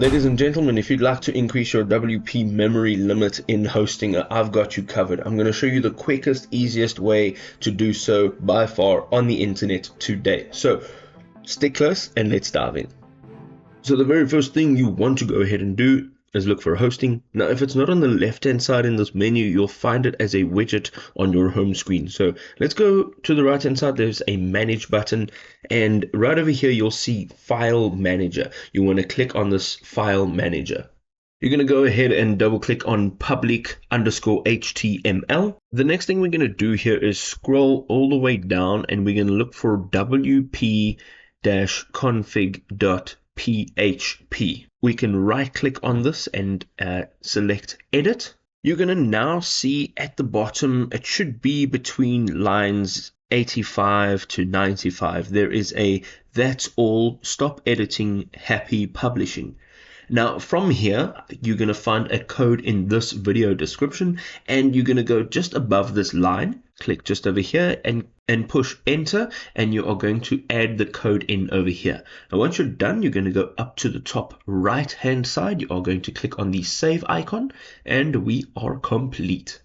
Ladies and gentlemen, if you'd like to increase your WP memory limit in hosting, I've got you covered. I'm going to show you the quickest, easiest way to do so by far on the internet today. So stick close and let's dive in. So the very first thing you want to go ahead and do is look for hosting. Now, if it's not on the left-hand side in this menu, you'll find it as a widget on your home screen. So let's go to the right-hand side. There's a manage button, and right over here, you'll see file manager. You want to click on this file manager. You're going to go ahead and double click on public_HTML. The next thing we're going to do here is scroll all the way down, and we're going to look for wp-config.php. We can right click on this and select edit. You're going to now see at the bottom, it should be between lines 85 to 95. There is a "that's all, stop editing, happy publishing." Now from here, you're going to find a code in this video description, and you're going to go just above this line, click just over here and push enter, and you are going to add the code in over here. Now once you're done, you're going to go up to the top right hand side. You are going to click on the save icon, and we are complete.